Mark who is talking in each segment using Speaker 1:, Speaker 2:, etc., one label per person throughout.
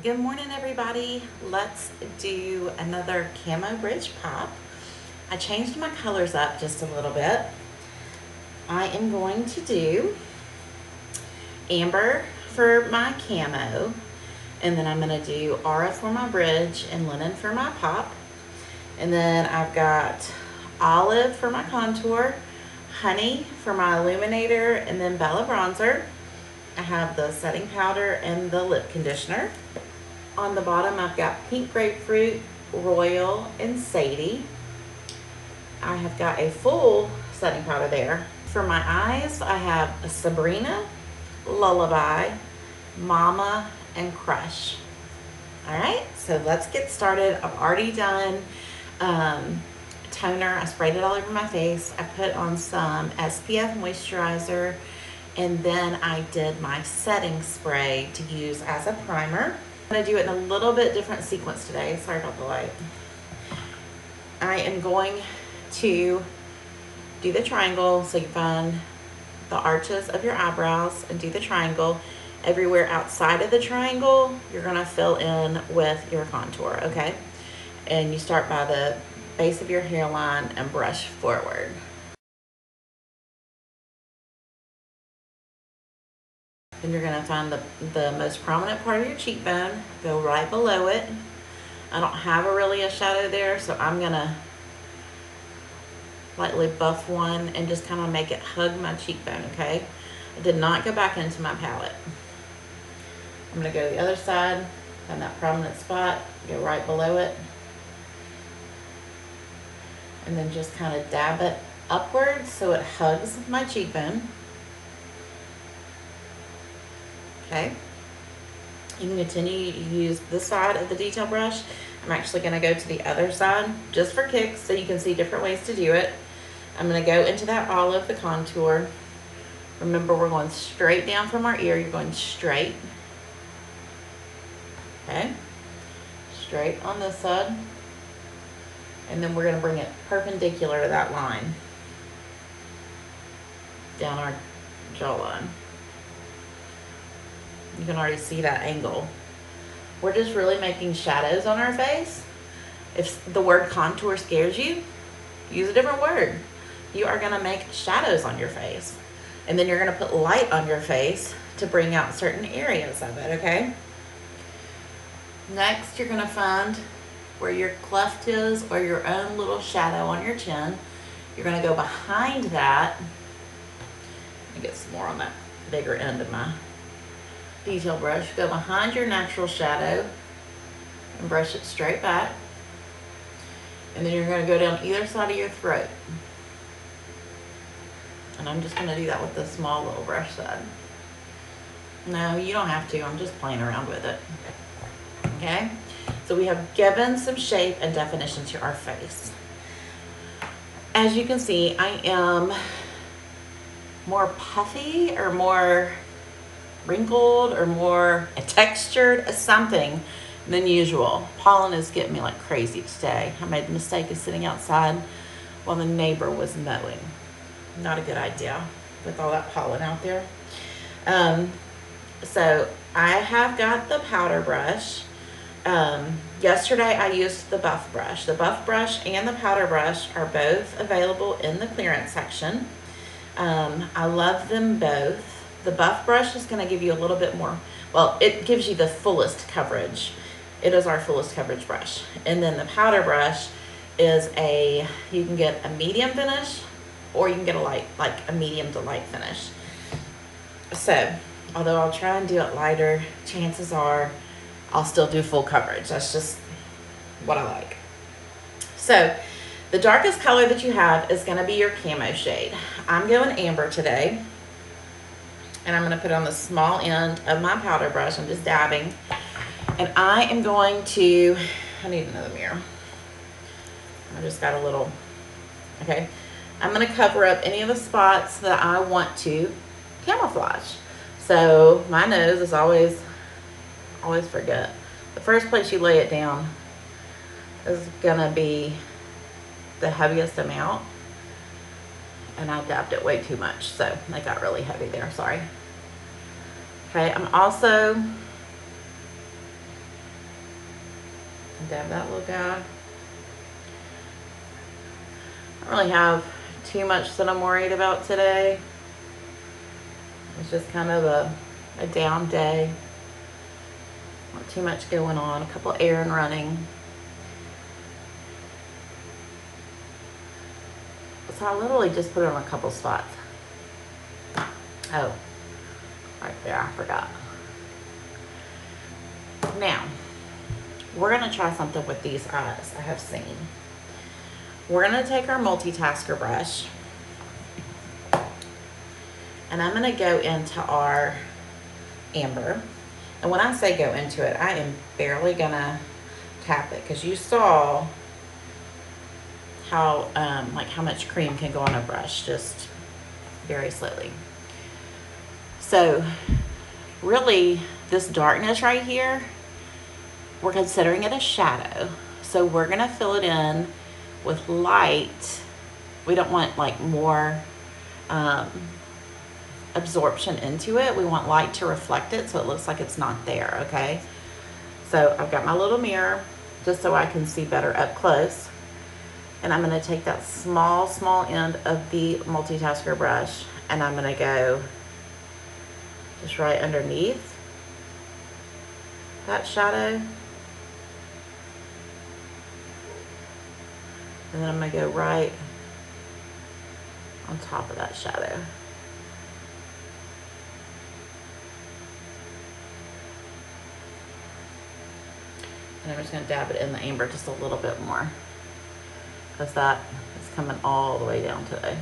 Speaker 1: Good morning, everybody. Let's do another Camo-Bridge-Pop. I changed my colors up just a little bit. I am going to do amber for my camo, and then I'm going to do aura for my bridge and linen for my pop. And then I've got olive for my contour, honey for my illuminator, and then Bella bronzer. I have the setting powder and the lip conditioner. On the bottom, I've got pink grapefruit, royal, and sadie. I have got a full setting powder there. For my eyes, I have a Sabrina, Lullaby, Mama, and Crush. All right, so let's get started. I've already done toner. I sprayed it all over my face. I put on some SPF moisturizer, and then I did my setting spray to use as a primer. I'm going to do it in a little bit different sequence today. Sorry about the light. I am going to do the triangle, so you find the arches of your eyebrows and do the triangle. Everywhere outside of the triangle, you're going to fill in with your contour, okay? And you start by the base of your hairline and brush forward. Then you're going to find the most prominent part of your cheekbone, go right below it. I don't have a shadow there, so I'm going to lightly buff one and just kind of make it hug my cheekbone, okay? I did not go back into my palette. I'm going to go to the other side, find that prominent spot, go right below it, and then just kind of dab it upwards so it hugs my cheekbone. Okay, you can continue to use this side of the detail brush. I'm actually going to go to the other side just for kicks so you can see different ways to do it. I'm going to go into that olive, the contour. Remember, we're going straight down from our ear. You're going straight. Okay, straight on this side. And then we're going to bring it perpendicular to that line down our jawline. You can already see that angle. We're just really making shadows on our face. If the word contour scares you, use a different word. You are gonna make shadows on your face. And then you're gonna put light on your face to bring out certain areas of it, okay? Next, you're gonna find where your cleft is or your own little shadow on your chin. You're gonna go behind that. Let me get some more on that bigger end of my detail brush. Go behind your natural shadow and brush it straight back. And then you're going to go down either side of your throat. And I'm just going to do that with the small little brush side. No, you don't have to. I'm just playing around with it. Okay? So we have given some shape and definition to our face. As you can see, I am more puffy or more wrinkled or more textured something than usual. Pollen is getting me like crazy today. I made the mistake of sitting outside while the neighbor was mowing. Not a good idea with all that pollen out there. So I have got the powder brush. Yesterday I used the buff brush. The buff brush and the powder brush are both available in the clearance section. I love them both. The buff brush is going to give you a little bit more, well, it gives you the fullest coverage. It is our fullest coverage brush. And then the powder brush is you can get a medium finish or you can get a light, like a medium to light finish. So, although I'll try and do it lighter, chances are I'll still do full coverage. That's just what I like. So, the darkest color that you have is going to be your camo shade. I'm going amber today. And I'm going to put it on the small end of my powder brush. I'm just dabbing. And I am going to, I need another mirror. I just got a little, okay. I'm going to cover up any of the spots that I want to camouflage. So my nose is always forget. The first place you lay it down is going to be the heaviest amount. And I dabbed it way too much, so they got really heavy there, sorry. Okay, I'm also Dab that little guy. I don't really have too much that I'm worried about today. It's just kind of a down day. Not too much going on. A couple errand running. So I literally just put it on a couple spots. Oh, right there, I forgot. Now, we're gonna try something with these eyes I have seen. We're gonna take our multitasker brush and I'm gonna go into our amber. And when I say go into it, I am barely gonna tap it because you saw how like how much cream can go on a brush, just very slightly. So really this darkness right here, we're considering it a shadow. So we're gonna fill it in with light. We don't want like more absorption into it. We want light to reflect it so it looks like it's not there, okay? So I've got my little mirror just so I can see better up close. And I'm gonna take that small end of the multitasker brush and I'm gonna go just right underneath that shadow. And then I'm gonna go right on top of that shadow. And I'm just gonna dab it in the amber just a little bit more because that is coming all the way down today.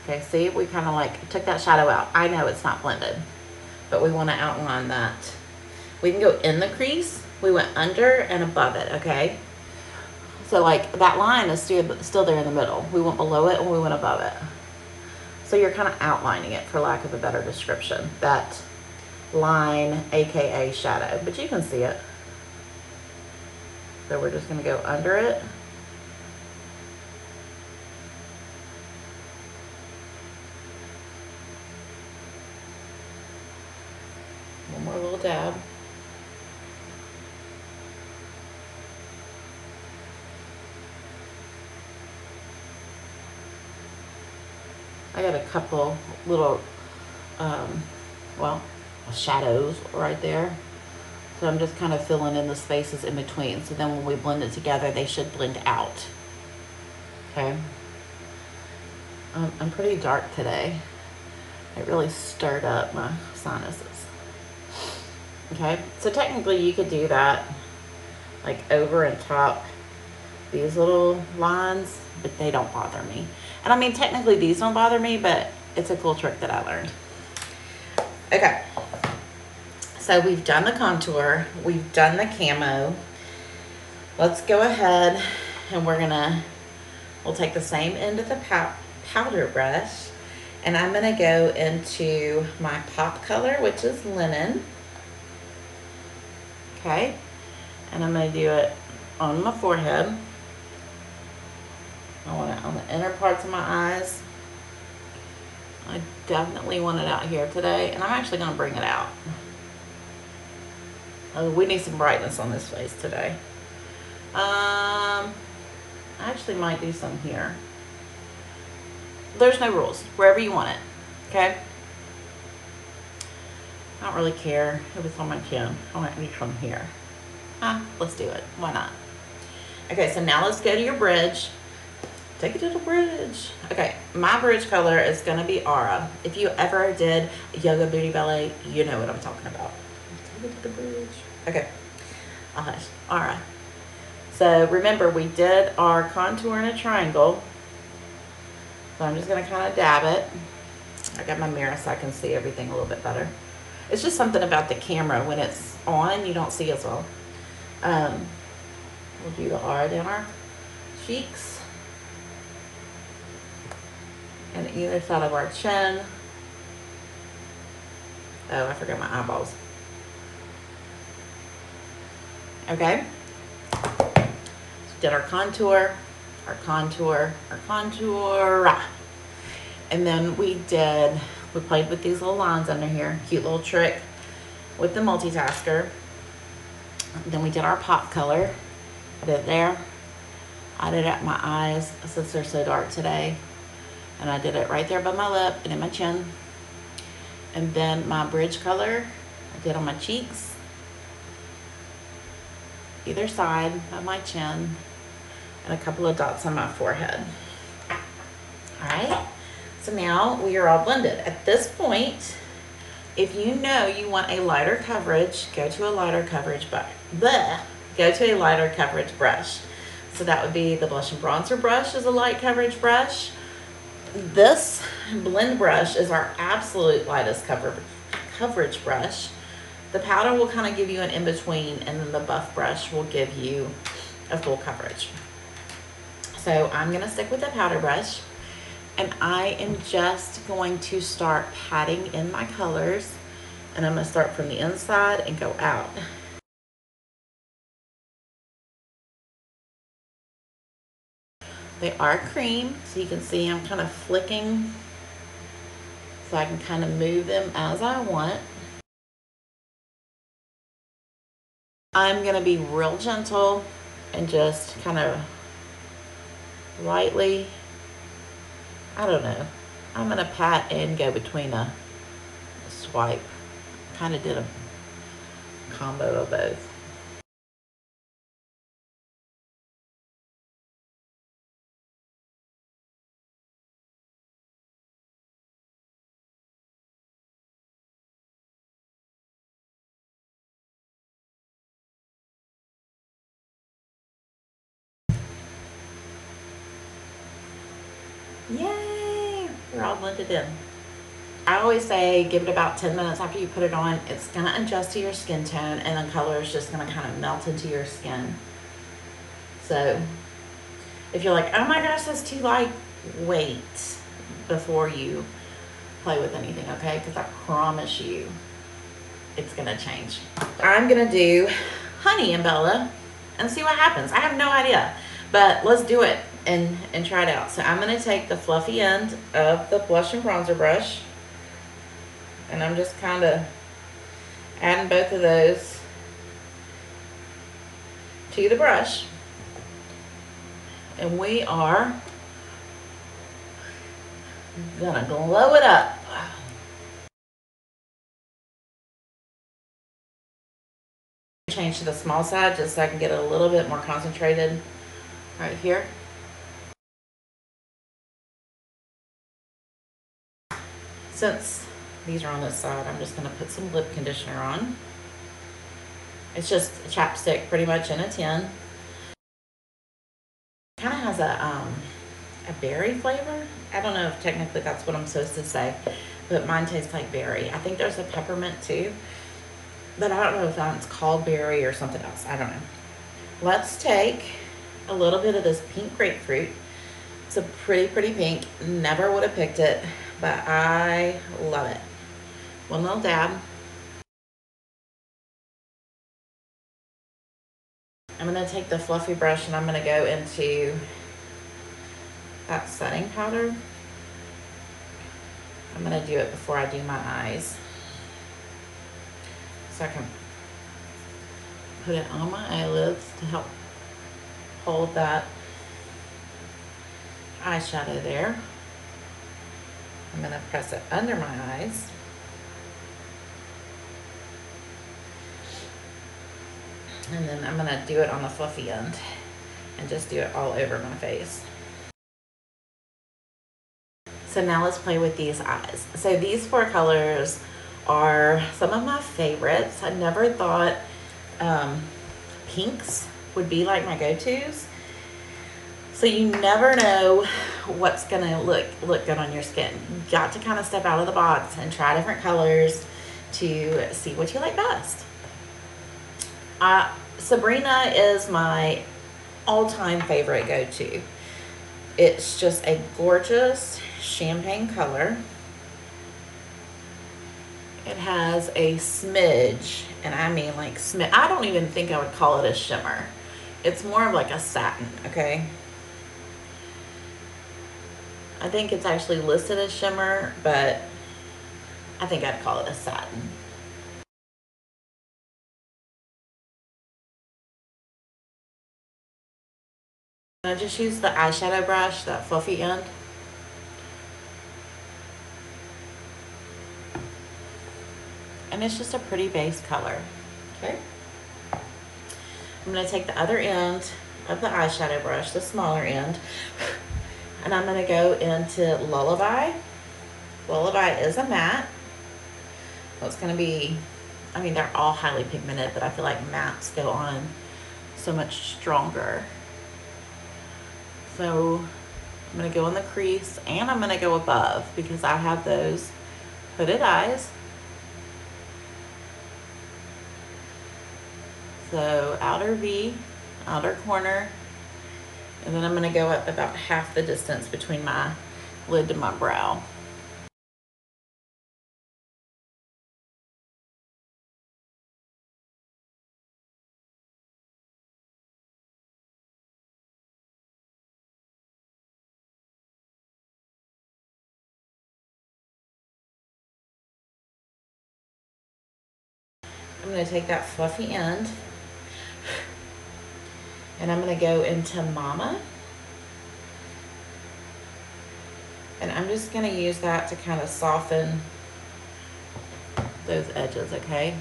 Speaker 1: Okay, see, we kind of like took that shadow out. I know it's not blended, but we wanna outline that. We can go in the crease. We went under and above it, okay? So like that line is still there in the middle. We went below it and we went above it. So you're kind of outlining it, for lack of a better description. That line, AKA shadow, but you can see it. So we're just gonna go under it. One more little dab. I got a couple little, well, shadows right there. So I'm just kind of filling in the spaces in between. So then when we blend it together, they should blend out. Okay. I'm pretty dark today. It really stirred up my sinuses. Okay, so technically you could do that like over and top these little lines, but they don't bother me. And I mean, technically these don't bother me, but it's a cool trick that I learned. Okay, so we've done the contour, we've done the camo. Let's go ahead and we'll take the same end of the powder brush and I'm gonna go into my pop color, which is linen. Okay, and I'm gonna do it on my forehead. I want it on the inner parts of my eyes. I definitely want it out here today, and I'm actually gonna bring it out. Oh, we need some brightness on this face today. I actually might do some here. There's no rules, wherever you want it, okay? I don't really care if it's on my chin. I want it from here. Let's do it, why not? Okay, so now let's go to your bridge. Take it to the bridge. Okay, my bridge color is gonna be Aura. If you ever did yoga booty ballet, you know what I'm talking about. Take it to the bridge. Okay, I'll hush. Aura. So remember, we did our contour in a triangle. So I'm just gonna kind of dab it. I got my mirror so I can see everything a little bit better. It's just something about the camera, when it's on, you don't see as well. We'll do the Aura down our cheeks. And either side of our chin. Oh, I forgot my eyeballs. Okay. Did our contour, our contour, our contour. And then we played with these little lines under here. Cute little trick. with the multitasker. Then we did our pop color. I did it there. I did it at my eyes since they're so dark today. And I did it right there by my lip and in my chin. And then my bridge color, I did on my cheeks, either side of my chin, and a couple of dots on my forehead. All right, so now we are all blended. At this point, if you know you want a lighter coverage, go to a lighter coverage brush. Go to a lighter coverage brush. So that would be the blush and bronzer brush is a light coverage brush. This blend brush is our absolute lightest coverage brush. The powder will kind of give you an in-between, and then the buff brush will give you a full coverage. So I'm going to stick with the powder brush, and I am just going to start patting in my colors, and I'm going to start from the inside and go out. They are cream, so you can see I'm kind of flicking so I can kind of move them as I want. I'm going to be real gentle and just kind of lightly, I don't know, I'm going to pat and go between a swipe. Kind of did a combo of both. Yay! We're all blended in. I always say give it about 10 minutes after you put it on. It's going to adjust to your skin tone, and the color is just going to kind of melt into your skin. So if you're like, oh my gosh, that's too light, wait before you play with anything, okay? Because I promise you it's going to change. I'm going to do Honey and Bella and see what happens. I have no idea, but let's do it and try it out. So I'm going to take the fluffy end of the blush and bronzer brush, and I'm just kind of adding both of those to the brush, and we are gonna glow it up. Change to the small side just so I can get a little bit more concentrated right here. Since these are on this side, I'm just gonna put some lip conditioner on. It's just a chapstick pretty much in a tin. Kind of has a berry flavor. I don't know if technically that's what I'm supposed to say, but mine tastes like berry. I think there's a peppermint too, but I don't know if that's called berry or something else. I don't know. Let's take a little bit of this pink grapefruit. It's a pretty pink. Never would have picked it, but I love it. One little dab. I'm going to take the fluffy brush and I'm going to go into that setting powder. I'm going to do it before I do my eyes, so I can put it on my eyelids to help hold that eyeshadow there. I'm going to press it under my eyes. And then I'm going to do it on the fluffy end and just do it all over my face. So now let's play with these eyes. So these four colors are some of my favorites. I never thought pinks would be like my go-tos. So you never know what's gonna look good on your skin. You got to kind of step out of the box and try different colors to see what you like best. Sabrina is my all-time favorite go-to. It's just a gorgeous champagne color. It has a smidge, and I mean like smidge. I don't even think I would call it a shimmer. It's more of like a satin, okay? I think it's actually listed as shimmer, but I think I'd call it a satin. I just use the eyeshadow brush, that fluffy end. And it's just a pretty base color, okay? I'm gonna take the other end of the eyeshadow brush, the smaller end, and I'm gonna go into Lullaby. Lullaby is a matte. So it's gonna be, I mean, they're all highly pigmented, but I feel like mattes go on so much stronger. So I'm gonna go in the crease and I'm gonna go above because I have those hooded eyes. So outer V, outer corner, and then I'm gonna go up about half the distance between my lid to my brow. I'm gonna take that fluffy end and I'm gonna go into Mama. And I'm just gonna use that to kind of soften those edges, okay?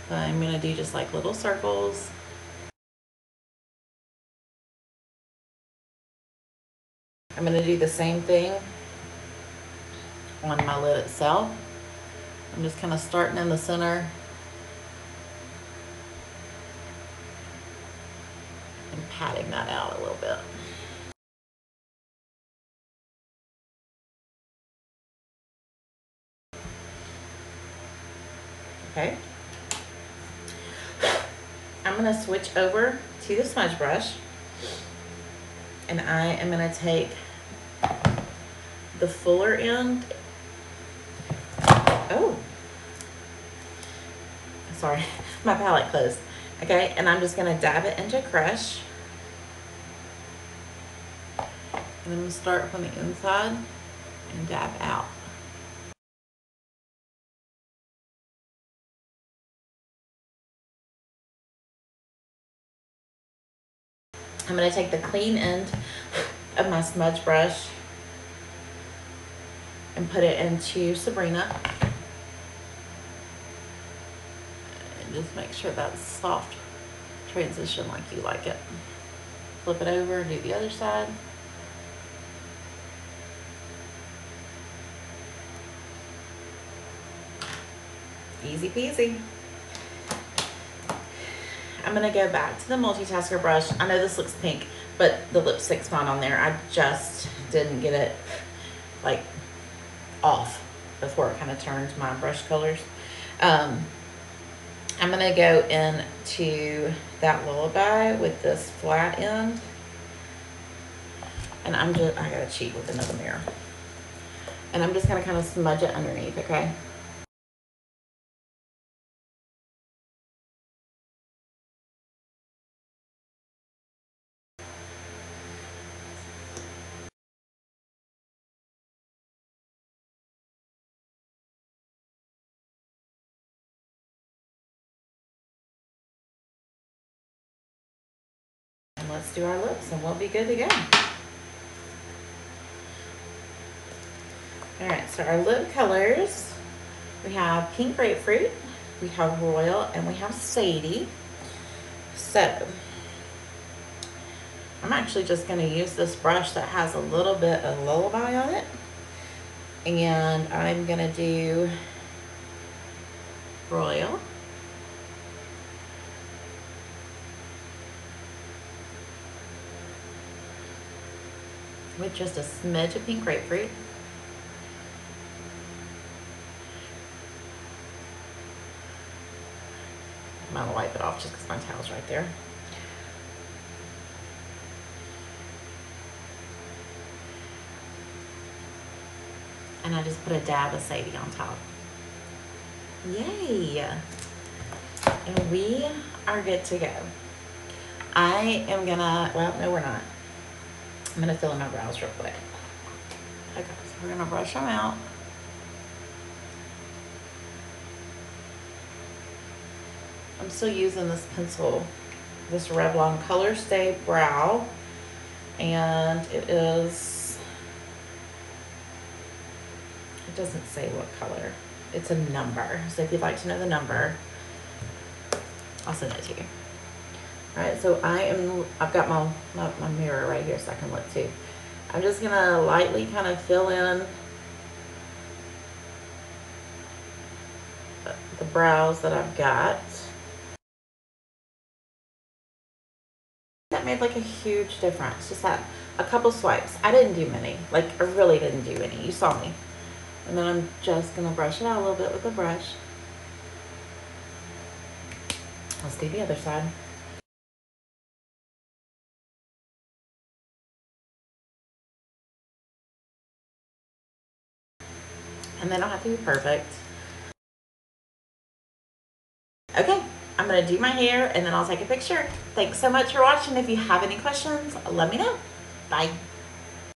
Speaker 1: So I'm gonna do just like little circles. I'm gonna do the same thing on my lid itself. I'm just kind of starting in the center and patting that out a little bit. Okay. I'm gonna switch over to the smudge brush and I am gonna take the fuller end. Oh, sorry, my palette closed. Okay, and I'm just gonna dab it into Crush. And I'm gonna start from the inside and dab out. I'm gonna take the clean end of my smudge brush and put it into Sabrina. And just make sure that's soft transition like you like it. Flip it over and do the other side. Easy peasy. I'm gonna go back to the multitasker brush. I know this looks pink, but the lipstick's not on there. I just didn't get it like off before it kind of turned my brush colors. I'm gonna go into that Lullaby with this flat end. And I gotta cheat with another mirror. And I'm just gonna kind of smudge it underneath, okay? And let's do our lips and we'll be good to go. All right, so our lip colors, we have Pink Grapefruit, we have Royal, and we have Sadie. So, I'm actually just gonna use this brush that has a little bit of Lullaby on it. And I'm gonna do Royal. With just a smidge of Pink Grapefruit. I'm gonna wipe it off just because my towel's right there. And I just put a dab of Sadie on top. Yay! And we are good to go. I am gonna, well, no we're not. I'm gonna fill in my brows real quick. Okay, so we're gonna brush them out. I'm still using this pencil, this Revlon Color Stay Brow And it doesn't say what color. It's a number. So if you'd like to know the number, I'll send it to you. All right, so I've got my mirror right here so I can look too. I'm just gonna lightly kind of fill in the brows that I've got. That made like a huge difference. Just that a couple swipes. I didn't do many. Like I really didn't do any. You saw me. And then I'm just gonna brush it out a little bit with the brush. Let's do the other side. And they don't have to be perfect. Okay, I'm gonna do my hair and then I'll take a picture. Thanks so much for watching. If you have any questions, let me know. Bye.